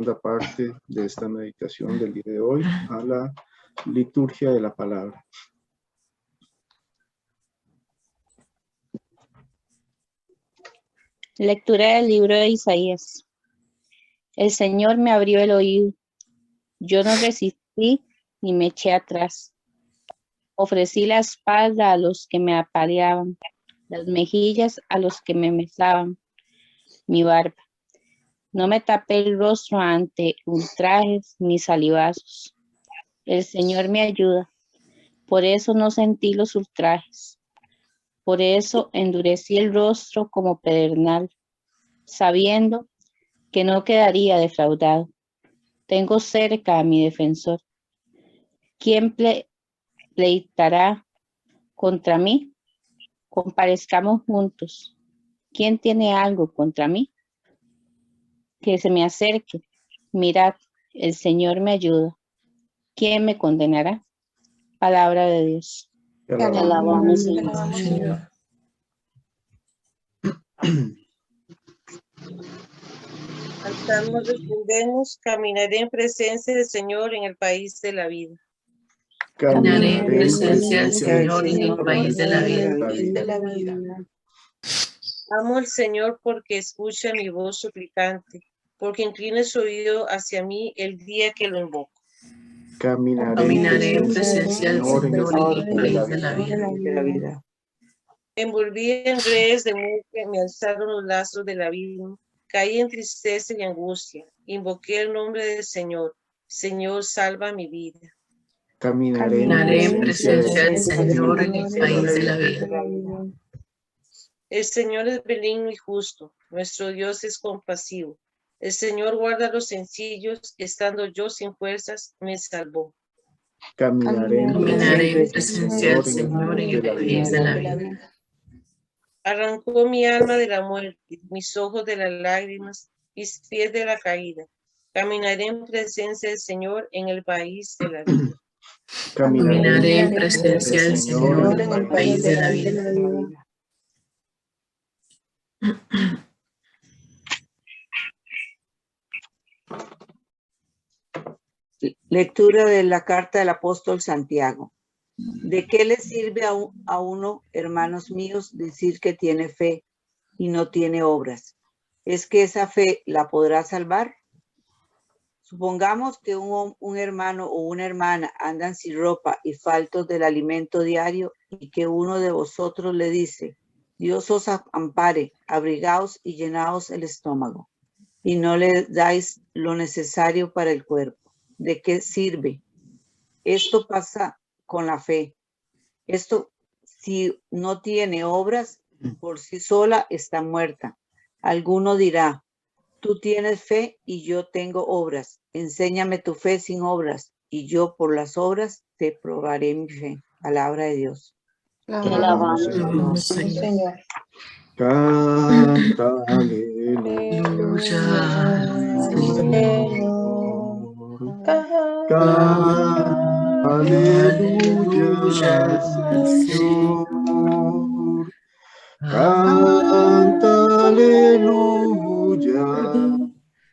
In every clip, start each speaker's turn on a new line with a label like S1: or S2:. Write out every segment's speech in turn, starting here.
S1: segunda parte de esta meditación del día de hoy, a la liturgia de la palabra.
S2: Lectura del libro de Isaías. El Señor me abrió el oído. Yo no resistí ni me eché atrás. Ofrecí la espalda a los que me apaleaban, las mejillas a los que me mesaban mi barba. No me tapé el rostro ante ultrajes ni salivazos. El Señor me ayuda. Por eso no sentí los ultrajes. Por eso endurecí el rostro como pedernal, sabiendo que no quedaría defraudado. Tengo cerca a mi defensor. ¿Quién pleitará contra mí? Comparezcamos juntos. ¿Quién tiene algo contra mí? Que se me acerque. Mirad, el Señor me ayuda. ¿Quién me condenará? Palabra de Dios.
S1: Te
S2: Te alabamos, Señor.
S3: Al Salmo respondemos, caminaré en presencia del Señor en el país de la vida.
S4: Caminaré en presencia del Señor en el país de la vida.
S3: Amo al Señor porque escucha mi voz suplicante, porque inclina su oído hacia mí el día que lo invoco.
S4: Caminaré en presencia del Señor en el país de la vida.
S3: Envolví en redes de muerte, me alzaron los lazos del abismo, caí en tristeza y angustia, invoqué el nombre del Señor. Señor, salva mi vida.
S4: Caminaré en presencia del Señor en el país de la vida.
S3: El Señor es benigno y justo, nuestro Dios es compasivo. El Señor guarda a los sencillos, estando yo sin fuerzas, me salvó.
S1: Caminaré
S4: en presencia del Señor en el país de la vida.
S3: Arrancó mi alma de la muerte, mis ojos de las lágrimas, mis pies de la caída. Caminaré en presencia del Señor en el país de la vida.
S4: Caminaré en presencia del Señor en el país de la vida.
S5: Lectura de la carta del apóstol Santiago. ¿De qué le sirve a uno, hermanos míos, decir que tiene fe y no tiene obras? ¿Es que esa fe la podrá salvar? Supongamos que un hermano o una hermana andan sin ropa y faltos del alimento diario y que uno de vosotros le dice, Dios os ampare, abrigaos y llenaos el estómago, y no le dais lo necesario para el cuerpo. ¿De qué sirve? Esto pasa con la fe. Esto, si no tiene obras, por sí sola está muerta. Alguno dirá, tú tienes fe y yo tengo obras. Enséñame tu fe sin obras, y yo por las obras te probaré mi fe. Palabra de Dios.
S2: Te alabamos,
S4: Señor.
S1: Canta, aleluya, canta, aleluya, Señor. Canta, aleluya,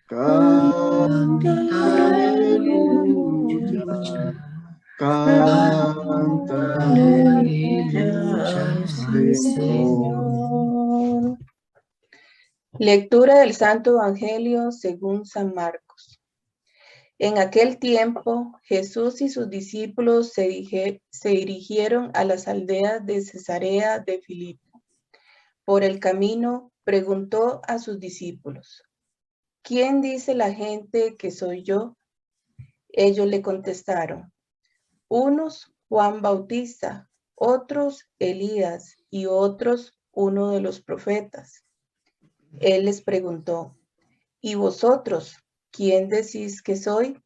S1: canta, aleluya, canta, aleluya, Señor.
S6: Lectura del Santo Evangelio según San Marcos. En aquel tiempo, Jesús y sus discípulos se dirigieron a las aldeas de Cesarea de Filipo. Por el camino, preguntó a sus discípulos, ¿quién dice la gente que soy yo? Ellos le contestaron, unos Juan Bautista, otros Elías y otros uno de los profetas. Él les preguntó, ¿y vosotros, quién decís que soy?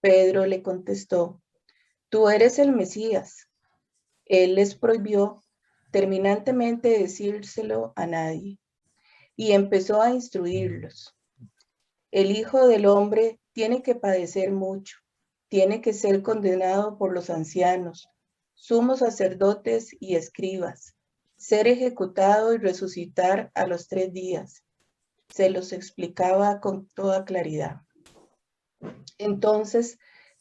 S6: Pedro le contestó, tú eres el Mesías. Él les prohibió terminantemente decírselo a nadie y empezó a instruirlos. El Hijo del Hombre tiene que padecer mucho, tiene que ser condenado por los ancianos, sumos sacerdotes y escribas, ser ejecutado y resucitar a los 3 días. Se los explicaba con toda claridad. Entonces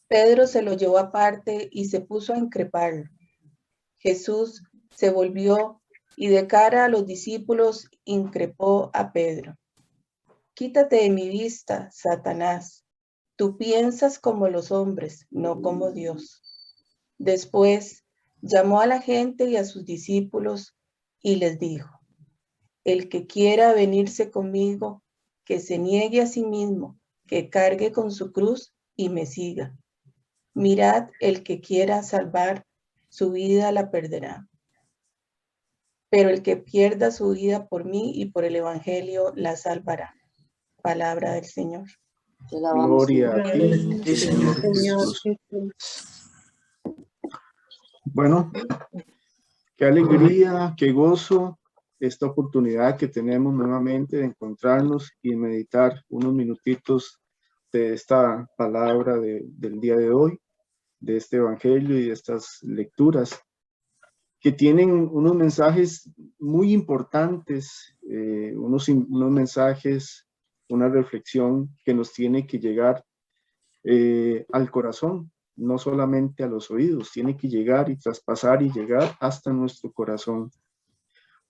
S6: Pedro se lo llevó aparte y se puso a increparlo. Jesús se volvió y de cara a los discípulos increpó a Pedro. Quítate de mi vista, Satanás. Tú piensas como los hombres, no como Dios. Después llamó a la gente y a sus discípulos y les dijo: el que quiera venirse conmigo, que se niegue a sí mismo, que cargue con su cruz y me siga. Mirad, el que quiera salvar su vida la perderá. Pero el que pierda su vida por mí y por el evangelio la salvará. Palabra del Señor.
S1: Gloria a ti,
S4: Sí,
S1: Señor
S3: Señor
S1: Jesús.
S3: Jesús.
S1: Bueno, qué alegría, qué gozo esta oportunidad que tenemos nuevamente de encontrarnos y meditar unos minutitos de esta palabra del día de hoy, de este evangelio y de estas lecturas que tienen unos mensajes muy importantes, unos mensajes, una reflexión que nos tiene que llegar al corazón, no solamente a los oídos, tiene que llegar y traspasar y llegar hasta nuestro corazón.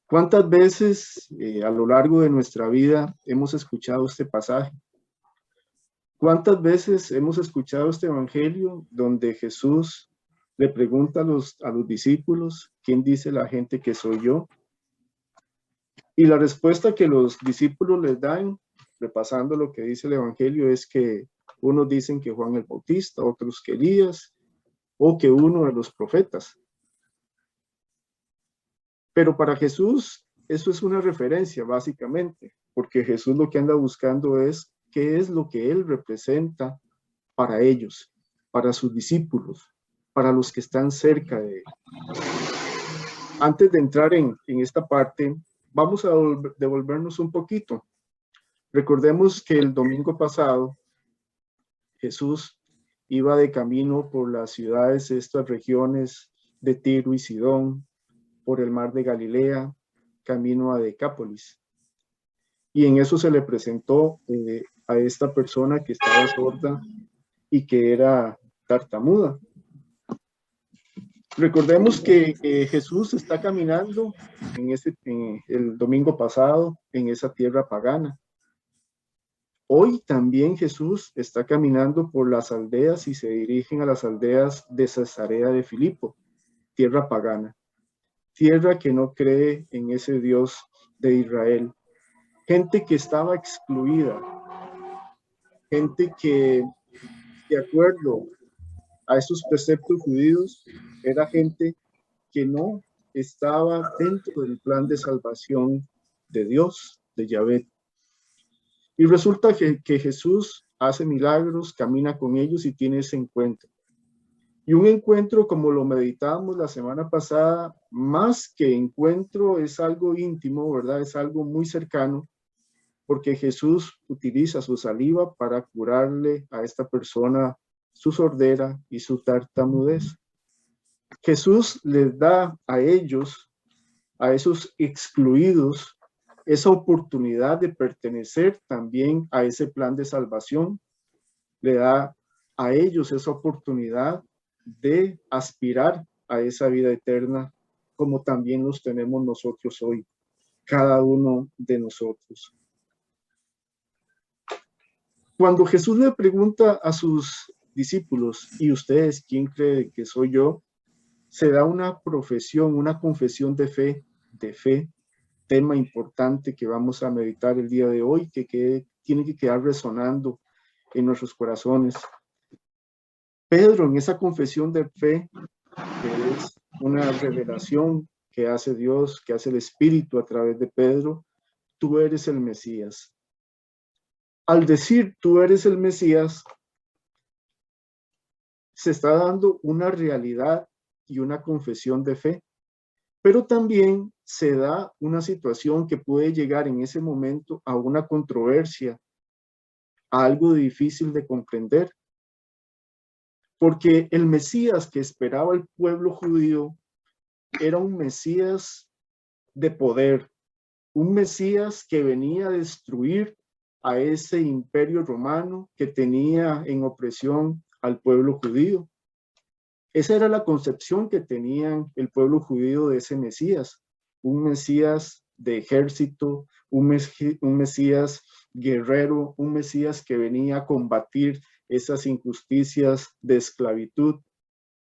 S1: ¿Cuántas veces a lo largo de nuestra vida hemos escuchado este pasaje? ¿Cuántas veces hemos escuchado este evangelio donde Jesús le pregunta a los discípulos: ¿quién dice la gente que soy yo? Y la respuesta que los discípulos les dan, repasando lo que dice el evangelio, es que unos dicen que Juan el Bautista, otros que Elías, o que uno de los profetas. Pero para Jesús eso es una referencia básicamente, porque Jesús lo que anda buscando es qué es lo que Él representa para ellos, para sus discípulos, para los que están cerca de Él. Antes de entrar en esta parte, vamos a devolvernos un poquito. Recordemos que el domingo pasado Jesús iba de camino por las ciudades, estas regiones de Tiro y Sidón, por el mar de Galilea, camino a Decápolis. Y en eso se le presentó a esta persona que estaba sorda y que era tartamuda. Recordemos que Jesús está caminando el domingo pasado en esa tierra pagana. Hoy también Jesús está caminando por las aldeas y se dirigen a las aldeas de Cesarea de Filipo, tierra pagana, tierra que no cree en ese Dios de Israel, gente que estaba excluida, gente que, de acuerdo a esos preceptos judíos, era gente que no estaba dentro del plan de salvación de Dios, de Yahvé. Y resulta que Jesús hace milagros, camina con ellos y tiene ese encuentro. Y un encuentro, como lo meditábamos la semana pasada, más que encuentro, es algo íntimo, ¿verdad? Es algo muy cercano, porque Jesús utiliza su saliva para curarle a esta persona su sordera y su tartamudez. Jesús les da a ellos, a esos excluidos, esa oportunidad de pertenecer también a ese plan de salvación. Le da a ellos esa oportunidad de aspirar a esa vida eterna, como también los tenemos nosotros hoy, cada uno de nosotros. Cuando Jesús le pregunta a sus discípulos: ¿y ustedes quién creen que soy yo?, se da una profesión, una confesión de fe, tema importante que vamos a meditar el día de hoy, que tiene que quedar resonando en nuestros corazones. Pedro, en esa confesión de fe, que es una revelación que hace Dios, que hace el Espíritu a través de Pedro: tú eres el Mesías. Al decir tú eres el Mesías, se está dando una realidad y una confesión de fe, pero también se da una situación que puede llegar en ese momento a una controversia, a algo difícil de comprender, porque el Mesías que esperaba el pueblo judío era un Mesías de poder, un Mesías que venía a destruir a ese imperio romano que tenía en opresión al pueblo judío. Esa era la concepción que tenían el pueblo judío de ese Mesías, un Mesías de ejército, un Mesías guerrero, un Mesías que venía a combatir esas injusticias de esclavitud.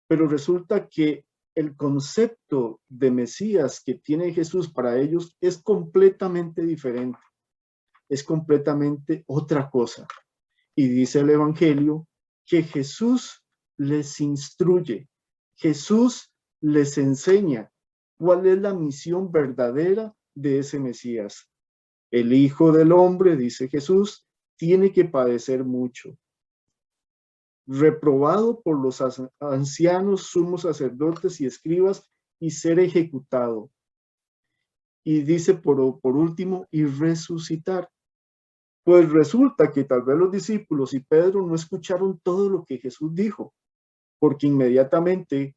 S1: Pero resulta que el concepto de Mesías que tiene Jesús para ellos es completamente diferente, es completamente otra cosa. Y dice el Evangelio que Jesús les instruye, Jesús les enseña cuál es la misión verdadera de ese Mesías. El Hijo del Hombre, dice Jesús, tiene que padecer mucho, reprobado por los ancianos, sumos sacerdotes y escribas, y ser ejecutado. Y dice por último, y resucitar. Pues resulta que tal vez los discípulos y Pedro no escucharon todo lo que Jesús dijo, porque inmediatamente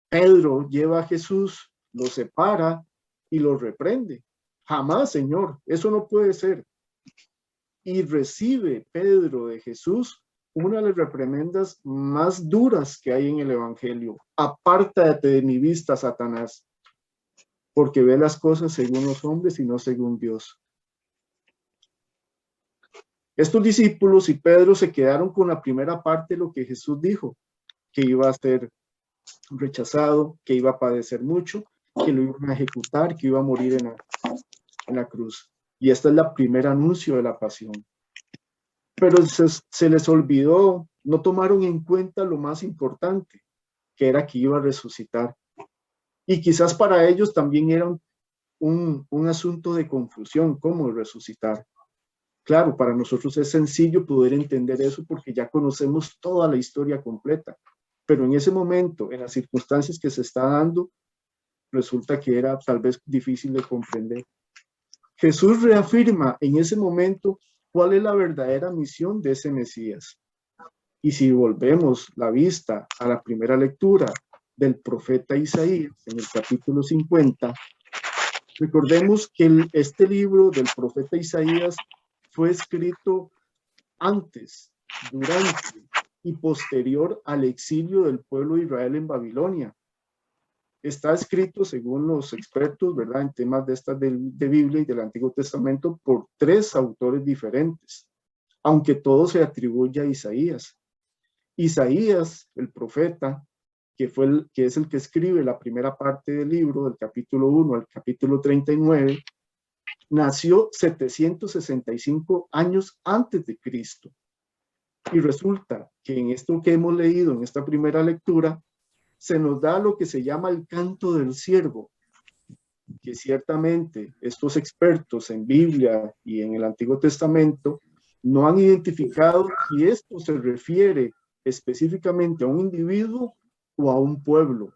S1: Pedro lleva a Jesús, lo separa y lo reprende. Jamás, Señor, eso no puede ser. Y recibe Pedro de Jesús una de las reprimendas más duras que hay en el Evangelio. Apártate de mi vista, Satanás, porque ve las cosas según los hombres y no según Dios. Estos discípulos y Pedro se quedaron con la primera parte de lo que Jesús dijo, que iba a ser rechazado, que iba a padecer mucho, que lo iban a ejecutar, que iba a morir en la cruz. Y este es el primer anuncio de la pasión. Pero se les olvidó, no tomaron en cuenta lo más importante, que era que iba a resucitar. Y quizás para ellos también era un asunto de confusión, ¿cómo resucitar? Claro, para nosotros es sencillo poder entender eso porque ya conocemos toda la historia completa. Pero en ese momento, en las circunstancias que se está dando, resulta que era tal vez difícil de comprender. Jesús reafirma en ese momento cuál es la verdadera misión de ese Mesías. Y si volvemos la vista a la primera lectura del profeta Isaías, en el capítulo 50, recordemos que este libro del profeta Isaías fue escrito antes, durante y posterior al exilio del pueblo de Israel en Babilonia. Está escrito, según los expertos, ¿verdad?, en temas de Biblia y del Antiguo Testamento, por 3 autores diferentes, aunque todo se atribuye a Isaías. Isaías, el profeta, que es el que escribe la primera parte del libro, del capítulo 1 al capítulo 39, nació 765 años antes de Cristo. Y resulta que en esto que hemos leído, en esta primera lectura, se nos da lo que se llama el canto del siervo, que ciertamente estos expertos en Biblia y en el Antiguo Testamento no han identificado si esto se refiere específicamente a un individuo o a un pueblo,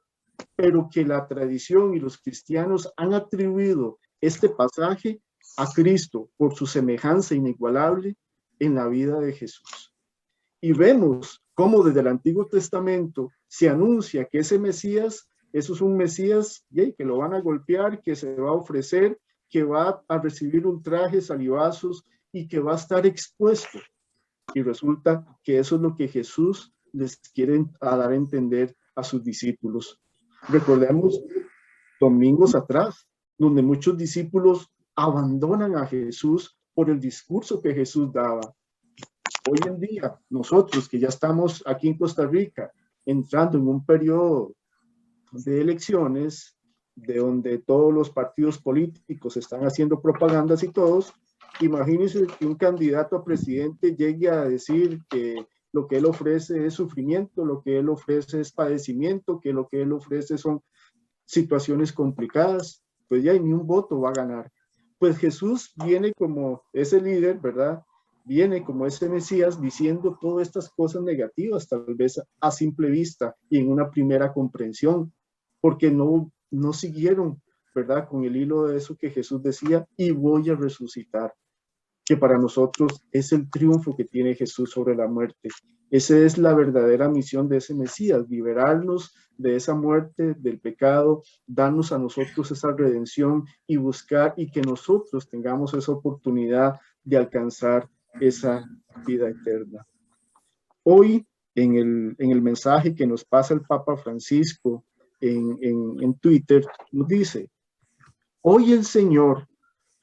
S1: pero que la tradición y los cristianos han atribuido este pasaje a Cristo por su semejanza inigualable en la vida de Jesús. Y vemos cómo desde el Antiguo Testamento se anuncia que ese Mesías, eso es un Mesías que lo van a golpear, que se va a ofrecer, que va a recibir ultrajes, salivazos y que va a estar expuesto. Y resulta que eso es lo que Jesús les quiere dar a entender a sus discípulos. Recordemos domingos atrás, donde muchos discípulos abandonan a Jesús por el discurso que Jesús daba. Hoy en día, nosotros que ya estamos aquí en Costa Rica, entrando en un periodo de elecciones, de donde todos los partidos políticos están haciendo propagandas y todos, imagínense que un candidato a presidente llegue a decir que lo que él ofrece es sufrimiento, lo que él ofrece es padecimiento, que lo que él ofrece son situaciones complicadas, pues ya ni un voto va a ganar. Pues Jesús viene como ese líder, ¿verdad? Viene como ese Mesías diciendo todas estas cosas negativas, tal vez a simple vista y en una primera comprensión, porque no siguieron, ¿verdad?, con el hilo de eso que Jesús decía, y voy a resucitar, que para nosotros es el triunfo que tiene Jesús sobre la muerte. Esa es la verdadera misión de ese Mesías, liberarnos de esa muerte, del pecado, darnos a nosotros esa redención y buscar y que nosotros tengamos esa oportunidad de alcanzar esa vida eterna. Hoy, en el mensaje que nos pasa el Papa Francisco en Twitter, nos dice: hoy el Señor,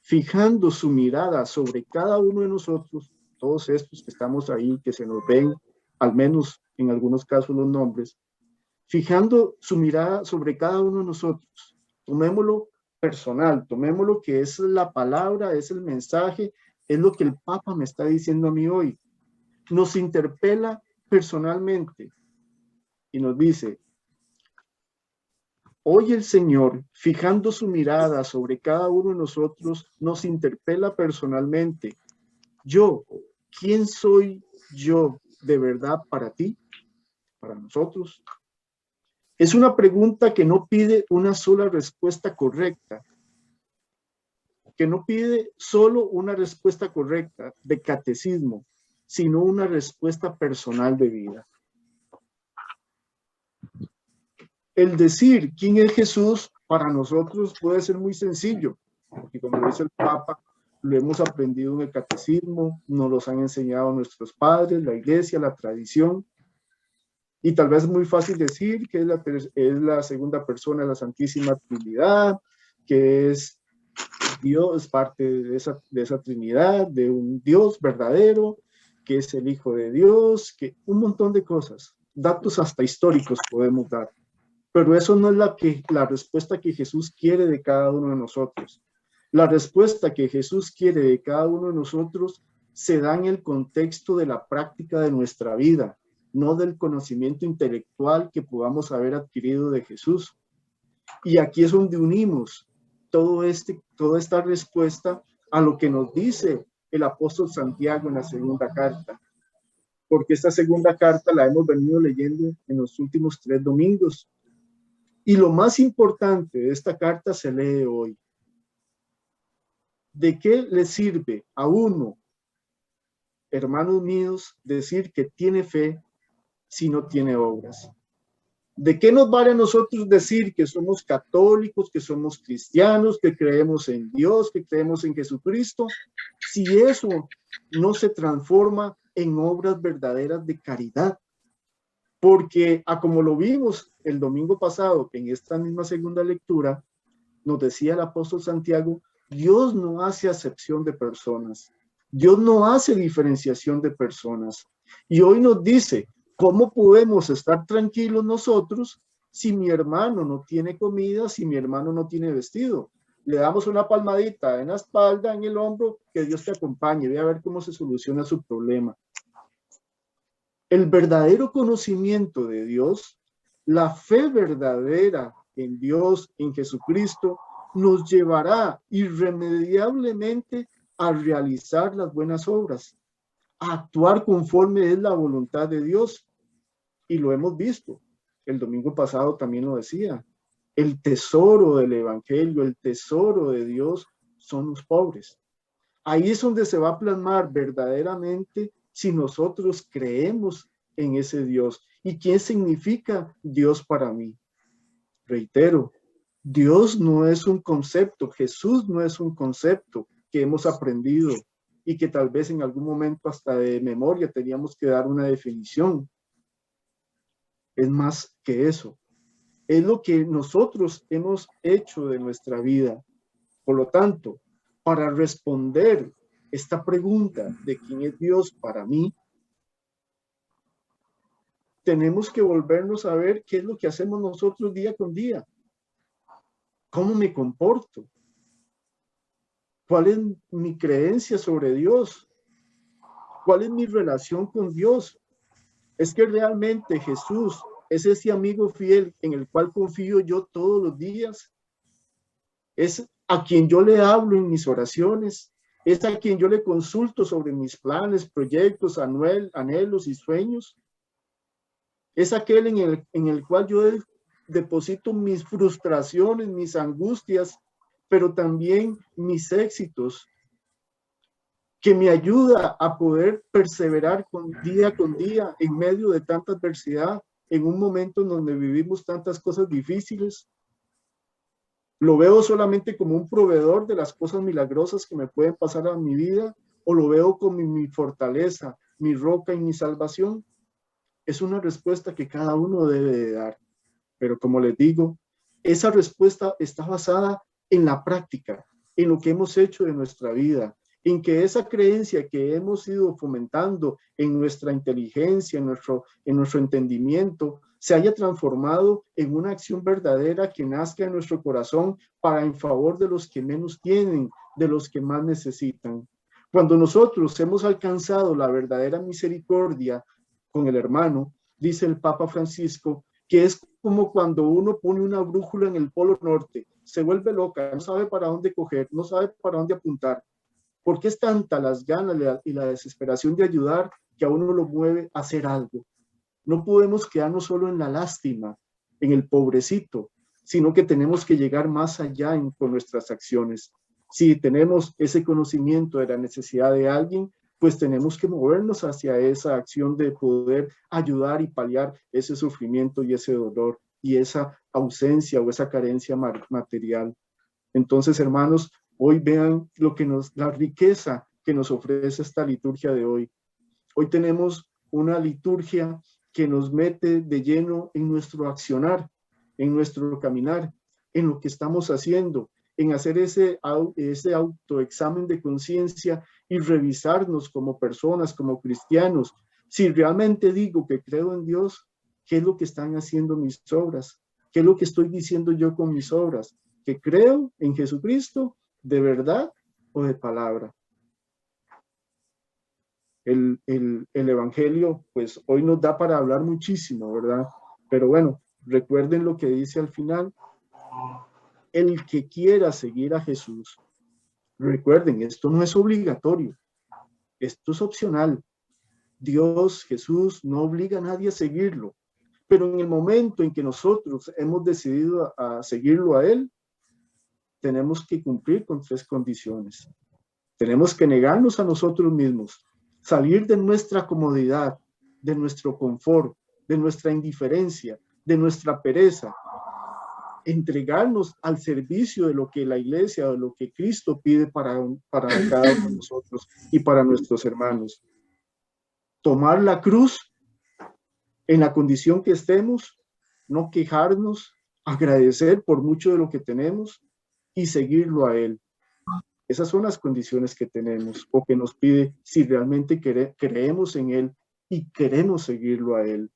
S1: fijando su mirada sobre cada uno de nosotros, todos estos que estamos ahí, que se nos ven, al menos en algunos casos los nombres, fijando su mirada sobre cada uno de nosotros, tomémoslo personal, tomémoslo que es la palabra, es el mensaje, es lo que el Papa me está diciendo a mí hoy. Nos interpela personalmente y nos dice: hoy el Señor, fijando su mirada sobre cada uno de nosotros, nos interpela personalmente. Yo, ¿quién soy yo de verdad para ti, para nosotros? Es una pregunta que no pide una sola respuesta correcta, que no pide solo una respuesta correcta de catecismo, sino una respuesta personal de vida. El decir quién es Jesús para nosotros puede ser muy sencillo, porque como dice el Papa, lo hemos aprendido en el catecismo, nos los han enseñado nuestros padres, la iglesia, la tradición, y tal vez es muy fácil decir que es la segunda persona de la Santísima Trinidad, que es Dios, parte de esa Trinidad, de un Dios verdadero, que es el Hijo de Dios, que un montón de cosas, datos hasta históricos podemos dar. Pero eso no es la respuesta que Jesús quiere de cada uno de nosotros. La respuesta que Jesús quiere de cada uno de nosotros se da en el contexto de la práctica de nuestra vida, no del conocimiento intelectual que podamos haber adquirido de Jesús. Y aquí es donde unimos toda esta respuesta a lo que nos dice el apóstol Santiago en la segunda carta. Porque esta segunda carta la hemos venido leyendo en los últimos 3 domingos. Y lo más importante de esta carta se lee hoy. ¿De qué le sirve a uno, hermanos míos, decir que tiene fe si no tiene obras? ¿De qué nos vale a nosotros decir que somos católicos, que somos cristianos, que creemos en Dios, que creemos en Jesucristo, si eso no se transforma en obras verdaderas de caridad? Porque, como lo vimos el domingo pasado, en esta misma segunda lectura, nos decía el apóstol Santiago, Dios no hace acepción de personas. Dios no hace diferenciación de personas. Y hoy nos dice, ¿cómo podemos estar tranquilos nosotros si mi hermano no tiene comida, si mi hermano no tiene vestido? Le damos una palmadita en la espalda, en el hombro, que Dios te acompañe, ve a ver cómo se soluciona su problema. El verdadero conocimiento de Dios, la fe verdadera en Dios, en Jesucristo, nos llevará irremediablemente a realizar las buenas obras, a actuar conforme es la voluntad de Dios. Y lo hemos visto. El domingo pasado también lo decía. El tesoro del evangelio, el tesoro de Dios son los pobres. Ahí es donde se va a plasmar verdaderamente si nosotros creemos en ese Dios. ¿Y quién significa Dios para mí? Reitero, Dios no es un concepto, Jesús no es un concepto que hemos aprendido y que tal vez en algún momento hasta de memoria teníamos que dar una definición. Es más que eso. Es lo que nosotros hemos hecho de nuestra vida. Por lo tanto, para responder esta pregunta de quién es Dios para mí, tenemos que volvernos a ver qué es lo que hacemos nosotros día con día. ¿Cómo me comporto? ¿Cuál es mi creencia sobre Dios? ¿Cuál es mi relación con Dios? Es que realmente Jesús es ese amigo fiel en el cual confío yo todos los días. Es a quien yo le hablo en mis oraciones. Es a quien yo le consulto sobre mis planes, proyectos, anhelos y sueños. Es aquel en el cual yo deposito mis frustraciones, mis angustias, pero también mis éxitos, que me ayuda a poder perseverar día con día en medio de tanta adversidad, en un momento en donde vivimos tantas cosas difíciles. Lo veo solamente como un proveedor de las cosas milagrosas que me pueden pasar a mi vida, ¿O lo veo como mi fortaleza, mi roca y mi salvación? Es una respuesta que cada uno debe de dar. Pero como les digo, esa respuesta está basada en la práctica, en lo que hemos hecho de nuestra vida, en que esa creencia que hemos ido fomentando en nuestra inteligencia, en nuestro entendimiento, se haya transformado en una acción verdadera que nazca en nuestro corazón para en favor de los que menos tienen, de los que más necesitan. Cuando nosotros hemos alcanzado la verdadera misericordia con el hermano, dice el Papa Francisco, que es como cuando uno pone una brújula en el polo norte, se vuelve loca, no sabe para dónde coger, no sabe para dónde apuntar, porque es tanta las ganas y la desesperación de ayudar que a uno lo mueve a hacer algo. No podemos quedarnos solo en la lástima, en el pobrecito, sino que tenemos que llegar más allá con nuestras acciones. Si tenemos ese conocimiento de la necesidad de alguien, pues tenemos que movernos hacia esa acción de poder ayudar y paliar ese sufrimiento y ese dolor y esa ausencia o esa carencia material. Entonces, hermanos, hoy vean la riqueza que nos ofrece esta liturgia de hoy. Hoy tenemos una liturgia que nos mete de lleno en nuestro accionar, en nuestro caminar, en lo que estamos haciendo, en hacer ese autoexamen de conciencia y revisarnos como personas, como cristianos. Si realmente digo que creo en Dios, ¿qué es lo que están haciendo mis obras? ¿Qué es lo que estoy diciendo yo con mis obras? ¿Que creo en Jesucristo de verdad o de palabra? El Evangelio, pues hoy nos da para hablar muchísimo, ¿verdad? Pero bueno, recuerden lo que dice al final. El que quiera seguir a Jesús, recuerden, esto no es obligatorio, esto es opcional. Dios, Jesús, no obliga a nadie a seguirlo, pero en el momento en que nosotros hemos decidido a seguirlo a Él, tenemos que cumplir con 3 condiciones. Tenemos que negarnos a nosotros mismos, salir de nuestra comodidad, de nuestro confort, de nuestra indiferencia, de nuestra pereza, entregarnos al servicio de lo que la iglesia, de lo que Cristo pide para cada uno de nosotros y para nuestros hermanos. Tomar la cruz en la condición que estemos, no quejarnos, agradecer por mucho de lo que tenemos y seguirlo a Él. Esas son las condiciones que tenemos o que nos pide si realmente creemos en Él y queremos seguirlo a Él.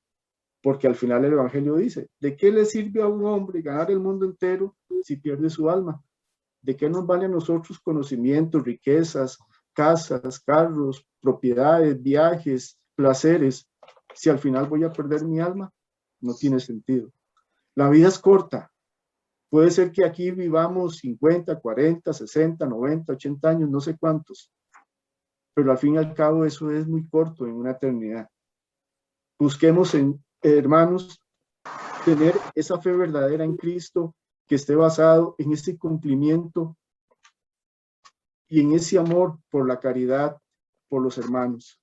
S1: Porque al final el Evangelio dice, ¿de qué le sirve a un hombre ganar el mundo entero si pierde su alma? ¿De qué nos vale a nosotros conocimientos, riquezas, casas, carros, propiedades, viajes, placeres, si al final voy a perder mi alma? No tiene sentido. La vida es corta. Puede ser que aquí vivamos 50, 40, 60, 90, 80 años, no sé cuántos. Pero al fin y al cabo eso es muy corto en una eternidad. Busquemos hermanos, tener esa fe verdadera en Cristo que esté basado en ese cumplimiento y en ese amor por la caridad, por los hermanos.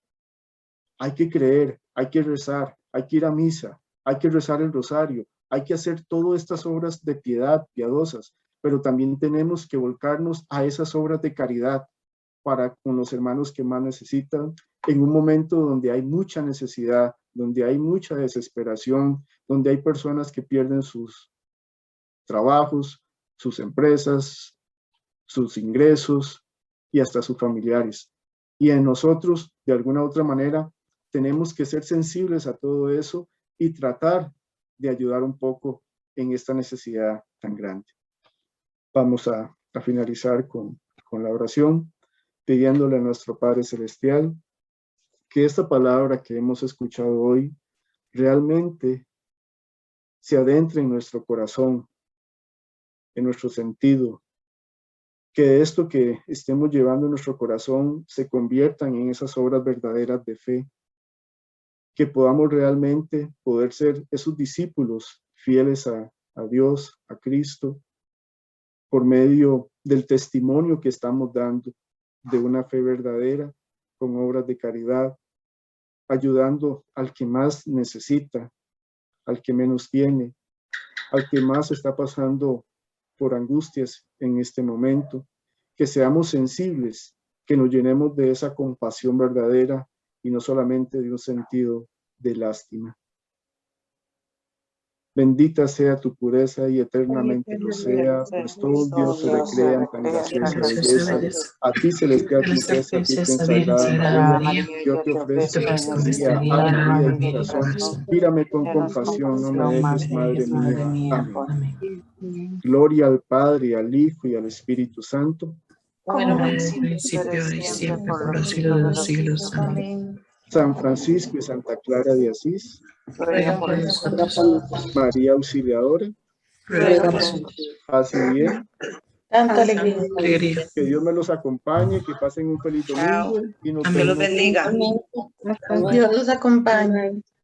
S1: Hay que creer, hay que rezar, hay que ir a misa, hay que rezar el rosario, hay que hacer todas estas obras de piedad, piadosas, pero también tenemos que volcarnos a esas obras de caridad para con los hermanos que más necesitan, en un momento donde hay mucha necesidad, donde hay mucha desesperación, donde hay personas que pierden sus trabajos, sus empresas, sus ingresos y hasta sus familiares. Y en nosotros, de alguna u otra manera, tenemos que ser sensibles a todo eso y tratar de ayudar un poco en esta necesidad tan grande. Vamos a finalizar con la oración, pidiéndole a nuestro Padre Celestial que esta palabra que hemos escuchado hoy realmente se adentre en nuestro corazón, en nuestro sentido, que esto que estemos llevando en nuestro corazón se conviertan en esas obras verdaderas de fe, que podamos realmente poder ser esos discípulos fieles a Dios, a Cristo, por medio del testimonio que estamos dando de una fe verdadera, con obras de caridad, ayudando al que más necesita, al que menos tiene, al que más está pasando por angustias en este momento, que seamos sensibles que nos llenemos de esa compasión verdadera y no solamente de un sentido de lástima. Bendita sea tu pureza y eternamente lo sea, pues todo Dios se recrea en tan graciosa belleza. A ti celestial princesa, Virgen Sagrada María, yo te ofrezco día, alma, vida y corazón. Mírame con compasión, no me dejes, Madre mía. Amén. Gloria al Padre, al Hijo y al Espíritu Santo.
S3: Bueno,
S4: Como en el principio y siempre, por los siglos de los siglos. Amén.
S1: San Francisco y Santa Clara de Asís,
S4: Ruega por nosotros.
S1: María Auxiliadora,
S4: Ruega por nosotros.
S1: paz y bien.
S6: Tanta alegría.
S4: Alegría.
S1: Que Dios me los acompañe, que pasen un feliz domingo y nos
S3: Dios los
S1: vemos.
S3: bendiga.
S6: Dios los acompañe.